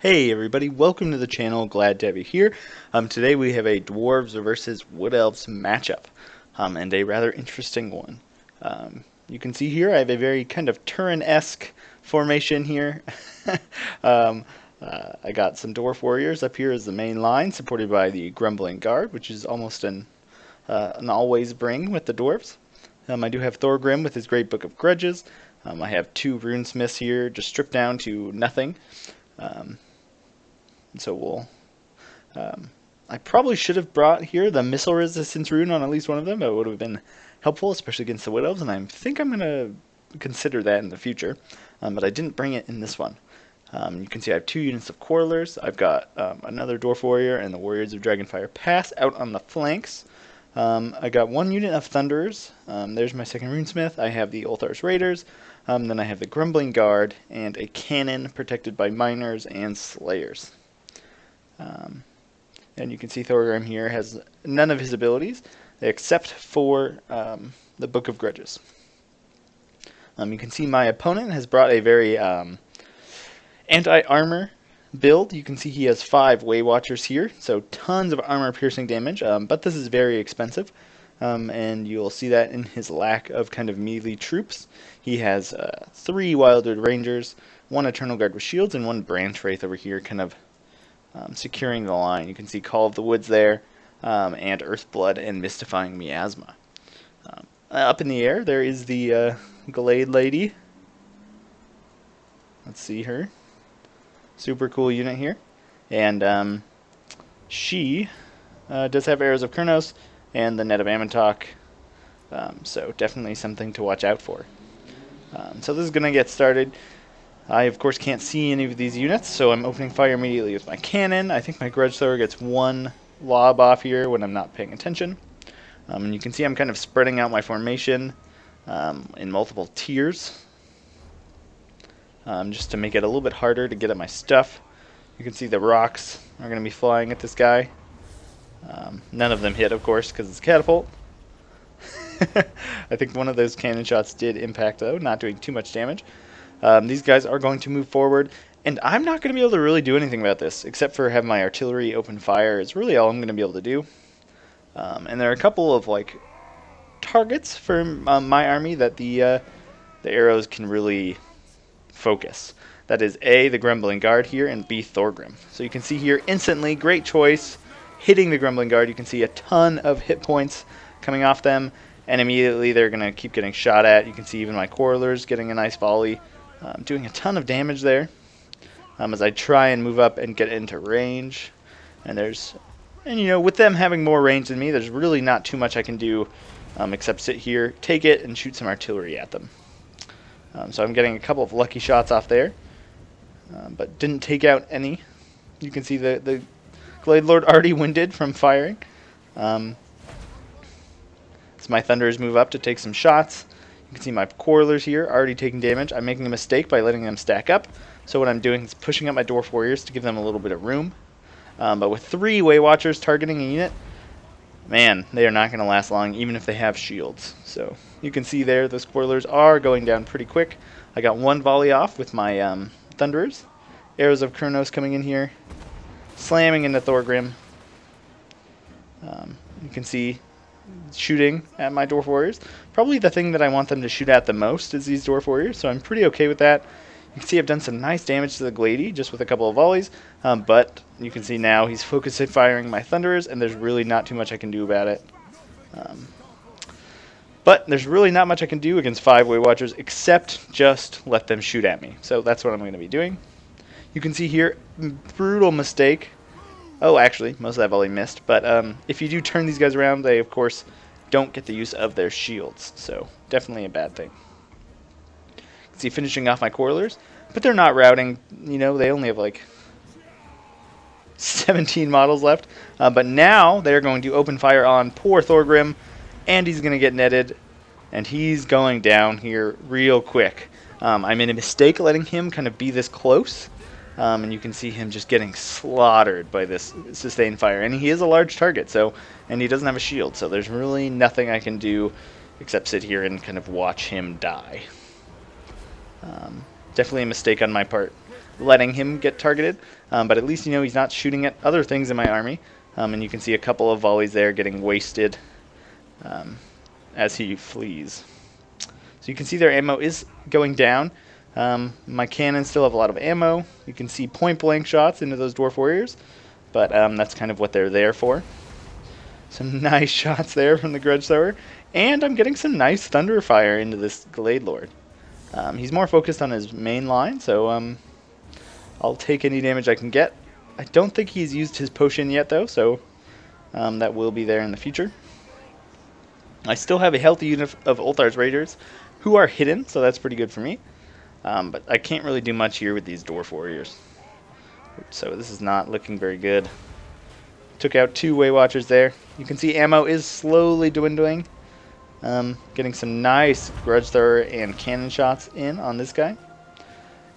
Hey everybody, welcome to the channel, glad to have you here. Today we have a Dwarves versus Wood Elves matchup, and a rather interesting one. You can see here I have a very kind of Turin-esque formation here. um, I got some Dwarf Warriors up here as the main line, supported by the Grumbling Guard, which is almost an always bring with the Dwarves. I do have Thorgrim with his great Book of Grudges. I have two Runesmiths here, just stripped down to nothing. So I probably should have brought here the missile resistance rune on at least one of them. It would have been helpful, especially against the Wood Elves, and I think I'm going to consider that in the future. But I didn't bring it in this one. You can see I have two units of Quarrelers. I've got another Dwarf Warrior and the Warriors of Dragonfire Pass out on the flanks. I got one unit of Thunderers. There's my second Runesmith. I have the Ulthar's Raiders. Then I have the Grumbling Guard and a cannon protected by Miners and Slayers. And you can see Thorgrim here has none of his abilities except for the Book of Grudges. You can see my opponent has brought a very anti-armor build. You can see he has 5 Waywatchers here, so tons of armor-piercing damage, but this is very expensive. And you'll see that in his lack of kind of melee troops. He has 3 Wildwood Rangers, 1 Eternal Guard with shields, and 1 Branch Wraith over here kind of securing the line. You can see Call of the Woods there, and Earthblood and Mystifying Miasma. Up in the air, there is the Glade Lady. Let's see her. Super cool unit here. And she does have Arrows of Kurnos and the Net of Amantok, so definitely something to watch out for. So this is going to get started. I, of course, can't see any of these units, so I'm opening fire immediately with my cannon. I think my Grudge Thrower gets 1 lob off here when I'm not paying attention. And you can see I'm kind of spreading out my formation in multiple tiers, just to make it a little bit harder to get at my stuff. You can see the rocks are going to be flying at this guy. None of them hit, of course, because it's a catapult. I think one of those cannon shots did impact, though, not doing too much damage. These guys are going to move forward, and I'm not going to be able to really do anything about this, except for have my artillery open fire. It's really all I'm going to be able to do. And there are a couple of targets for my army that the arrows can really focus. That is A, the Grumbling Guard here, and B, Thorgrim. So you can see here instantly, great choice, hitting the Grumbling Guard. You can see a ton of hit points coming off them, and immediately they're going to keep getting shot at. You can see even my Quarrelers getting a nice volley. Doing a ton of damage there as I try and move up and get into range. And with them having more range than me, there's really not too much I can do except sit here, take it, and shoot some artillery at them. So I'm getting a couple of lucky shots off there, but didn't take out any. You can see the Glade Lord already winded from firing. So my Thunderers move up to take some shots. You can see my Quarrelers here already taking damage. I'm making a mistake by letting them stack up. So what I'm doing is pushing up my Dwarf Warriors to give them a little bit of room. But with 3 Waywatchers targeting a unit, man, they are not going to last long, even if they have shields. So you can see there, those Quarrelers are going down pretty quick. I got 1 volley off with my Thunderers. Arrows of Kurnos coming in here, slamming into Thorgrim. You can see shooting at my Dwarf Warriors. Probably the thing that I want them to shoot at the most is these Dwarf Warriors, so I'm pretty okay with that. You can see I've done some nice damage to the Glady just with a couple of volleys, but you can see now he's focused firing my Thunderers, and there's really not too much I can do about it. But there's really not much I can do against 5 Waywatchers except just let them shoot at me. So that's what I'm going to be doing. You can see here, brutal mistake. Oh, actually, most of that volley missed. But if you do turn these guys around, they, of course, don't get the use of their shields. So definitely a bad thing. You can see finishing off my Quarrelers. But they're not routing. They only have 17 models left. But now they're going to open fire on poor Thorgrim. And he's going to get netted. And he's going down here real quick. I made a mistake letting him kind of be this close. And you can see him just getting slaughtered by this sustained fire. And he is a large target, and he doesn't have a shield, so there's really nothing I can do except sit here and kind of watch him die. Definitely a mistake on my part. letting him get targeted, but at least he's not shooting at other things in my army. And you can see a couple of volleys there getting wasted as he flees. So you can see their ammo is going down. My cannons still have a lot of ammo. You can see point-blank shots into those Dwarf Warriors, but that's kind of what they're there for. Some nice shots there from the Grudge Thrower, and I'm getting some nice Thunder Fire into this Glade Lord. He's more focused on his main line, so I'll take any damage I can get. I don't think he's used his potion yet, though, so that will be there in the future. I still have a healthy unit of Ulthar's Raiders who are hidden, so that's pretty good for me. But I can't really do much here with these Dwarf Warriors. So this is not looking very good. Took out 2 Waywatchers there. You can see ammo is slowly dwindling. Getting some nice Grudge Thrower and cannon shots in on this guy.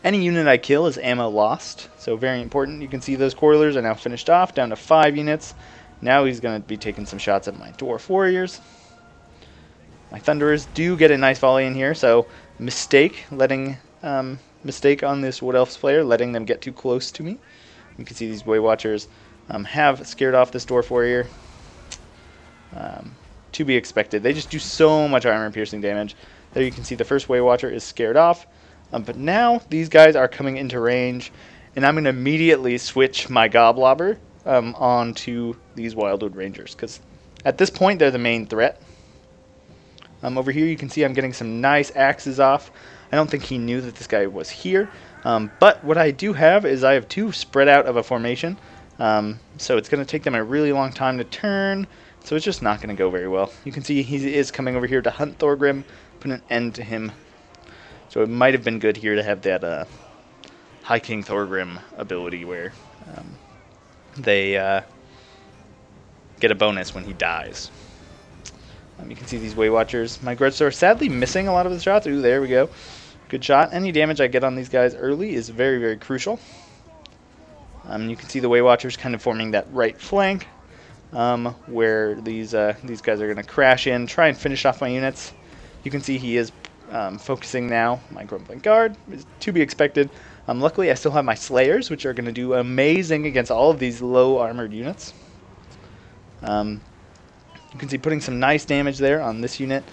Any unit I kill is ammo lost, so very important. You can see those Coilers are now finished off, down to 5 units. Now he's going to be taking some shots at my Dwarf Warriors. My Thunderers do get a nice volley in here, so mistake on this Wood Elf's player, letting them get too close to me. You can see these Waywatchers have scared off this Dwarf Warrior. To be expected. They just do so much armor-piercing damage. There you can see the first Waywatcher is scared off. But now these guys are coming into range, and I'm going to immediately switch my Goblobber onto these Wildwood Rangers, because at this point they're the main threat. Over here you can see I'm getting some nice axes off. I don't think he knew that this guy was here. But what I do have is I have 2 spread out of a formation. So it's going to take them a really long time to turn. So it's just not going to go very well. You can see he is coming over here to hunt Thorgrim, put an end to him. So it might have been good here to have that High King Thorgrim ability where they get a bonus when he dies. You can see these Waywatchers. My Grudge Thrower sadly missing a lot of the shots. Ooh, there we go. Good shot. Any damage I get on these guys early is very, very crucial. You can see the Waywatchers kind of forming that right flank, where these guys are going to crash in, try and finish off my units. You can see he is focusing now. My Grumbling Guard is to be expected. Luckily, I still have my Slayers, which are going to do amazing against all of these low armored units. You can see putting some nice damage there on this unit.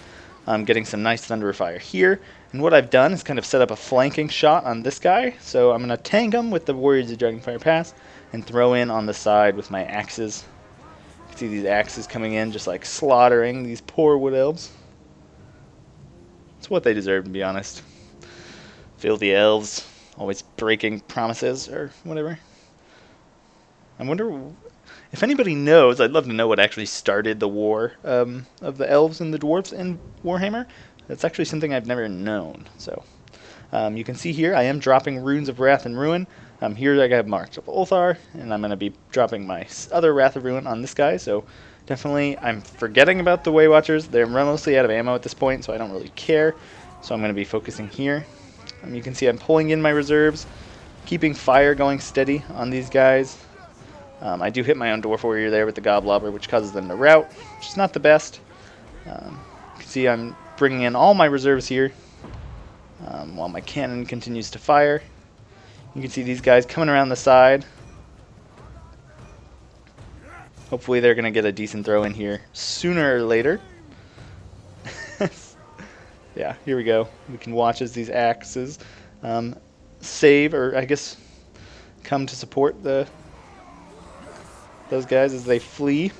Getting some nice Thunder Fire here. And what I've done is kind of set up a flanking shot on this guy. So I'm going to tank him with the Warriors of Dragonfire Pass and throw in on the side with my axes. You can see these axes coming in just like slaughtering these poor Wood Elves. It's what they deserve, to be honest. Filthy elves, always breaking promises or whatever. I wonder if anybody knows. I'd love to know what actually started the war of the elves and the dwarves in Warhammer. That's actually something I've never known. So you can see here I am dropping Runes of Wrath and Ruin. Here I have Marks of Ulthar, and I'm going to be dropping my other Wrath of Ruin on this guy. So definitely I'm forgetting about the Waywatchers. They're mostly out of ammo at this point, so I don't really care. So I'm going to be focusing here. You can see I'm pulling in my reserves, keeping fire going steady on these guys. I do hit my own Dwarf Warrior there with the Goblobber, which causes them to rout, which is not the best. You can see I'm bringing in all my reserves here while my cannon continues to fire. You can see these guys coming around the side. Hopefully they're going to get a decent throw in here sooner or later. Yeah, here we go. We can watch as these axes save, or I guess come to support those guys as they flee.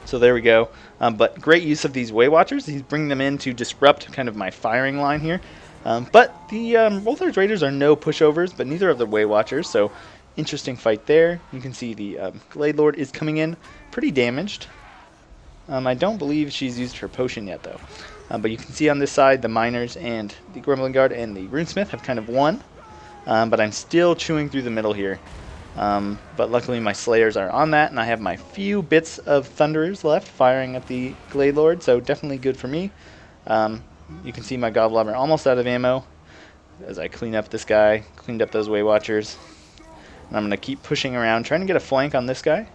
So there we go. But great use of these Waywatchers. He's bringing them in to disrupt kind of my firing line here. But the Ulthar's Raiders are no pushovers, but neither of the Waywatchers. So interesting fight there. You can see the Glade Lord is coming in pretty damaged. I don't believe she's used her potion yet, though. But you can see on this side, the Miners and the Grumbling Guard and the Runesmith have kind of won. But I'm still chewing through the middle here. But luckily my Slayers are on that, and I have my few bits of Thunderers left firing at the Glade Lord, so definitely good for me. You can see my Goblobber almost out of ammo as I clean up this guy, cleaned up those Waywatchers. And I'm going to keep pushing around, trying to get a flank on this guy.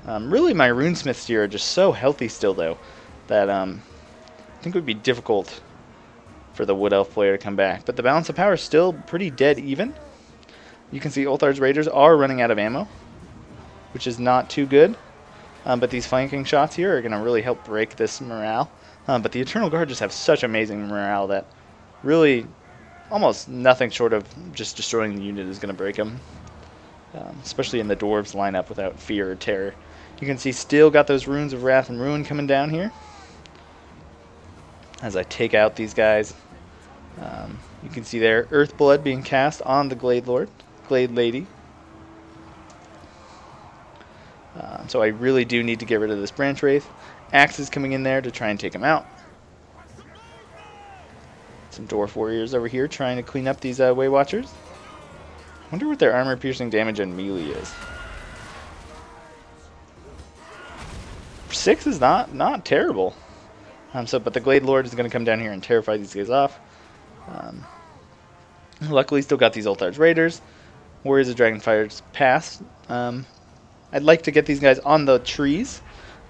Really, my Runesmiths here are just so healthy still, though, that I think it would be difficult for the Wood Elf player to come back. But the balance of power is still pretty dead even. You can see Ulthar's Raiders are running out of ammo, which is not too good. But these flanking shots here are going to really help break this morale. But the Eternal Guard just have such amazing morale that really almost nothing short of just destroying the unit is going to break them. Especially in the Dwarves lineup without fear or terror. You can see still got those Runes of Wrath and Ruin coming down here. As I take out these guys. You can see there Earthblood being cast on the Glade Lady. So I really do need to get rid of this Branch Wraith. Axe is coming in there to try and take him out. Some Dwarf Warriors over here trying to clean up these Waywatchers. I wonder what their armor piercing damage and melee is. 6 is not terrible. But the Glade Lord is going to come down here and terrify these guys off. Luckily, still got these Ulthar's Raiders. Warriors of Dragonfire's pass. I'd like to get these guys on the trees.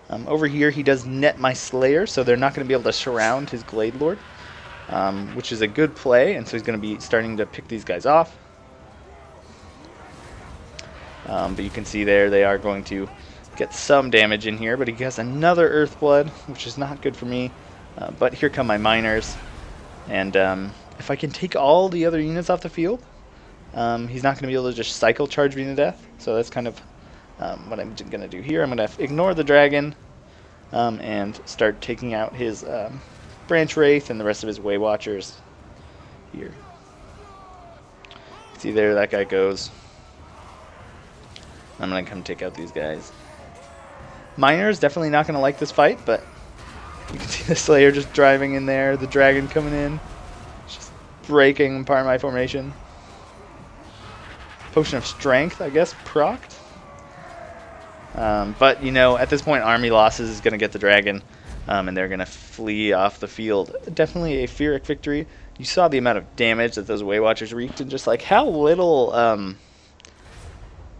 Over here, he does net my Slayer, so they're not going to be able to surround his Glade Lord, which is a good play, and so he's going to be starting to pick these guys off. But you can see there they are going to get some damage in here, but he has another Earthblood, which is not good for me. But here come my Miners, and if I can take all the other units off the field, he's not going to be able to just cycle charge me to death, so that's kind of what I'm going to do here. I'm going to ignore the dragon and start taking out his Branch Wraith and the rest of his Waywatchers here. See there, that guy goes. I'm going to come take out these guys. Miner is definitely not going to like this fight, but you can see the Slayer just driving in there, the dragon coming in, just breaking part of my formation. Potion of Strength, I guess, procced. But, you know, at this point, Army Losses is going to get the dragon, and they're going to flee off the field. Definitely a Pyrrhic victory. You saw the amount of damage that those Waywatchers wreaked, and just like how little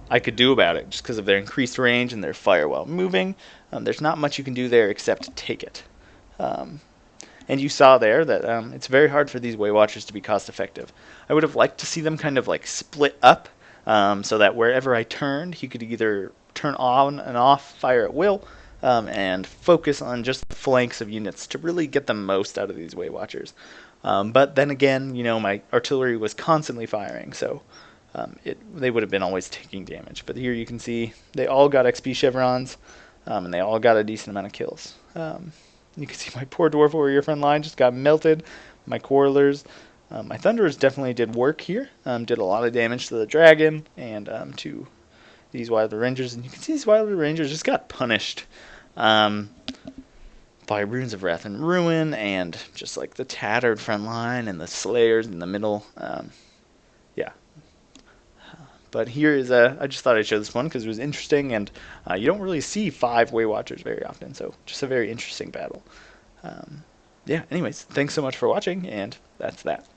I could do about it, just because of their increased range and their fire while moving. There's not much you can do there except take it. And you saw there that it's very hard for these Waywatchers to be cost effective. I would have liked to see them kind of like split up, so that wherever I turned, he could either turn on and off fire at will, and focus on just the flanks of units to really get the most out of these Waywatchers. But then again, you know, my artillery was constantly firing, so they would have been always taking damage. But here you can see they all got XP chevrons, and they all got a decent amount of kills. You can see my poor Dwarf Warrior front line just got melted. My Quarrelers. My Thunderers definitely did work here. Did a lot of damage to the dragon and to these Wilder Rangers. And you can see these Wilder Rangers just got punished by Runes of Wrath and Ruin, and just like the tattered front line and the Slayers in the middle. Yeah. But here is I just thought I'd show this one because it was interesting, and you don't really see 5 Waywatchers very often, so just a very interesting battle. Yeah, anyways, thanks so much for watching, and that's that.